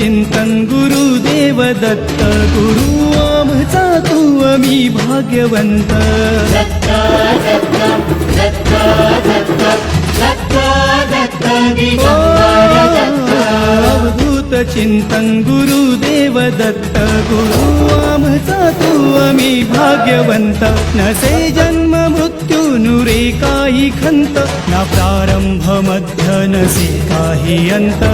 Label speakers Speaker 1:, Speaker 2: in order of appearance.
Speaker 1: चिंतन गुरुदेव दत्त गुरु आमचा तू आम्ही भाग्यवंत अवधूत चिंतन गुरुदेव दत्त गुरु आमचा तू आम्ही भाग्यवंत नसे जन्म मृत्यू नुरे काही खंत ना प्रारंभ मध्य नसे काही अंत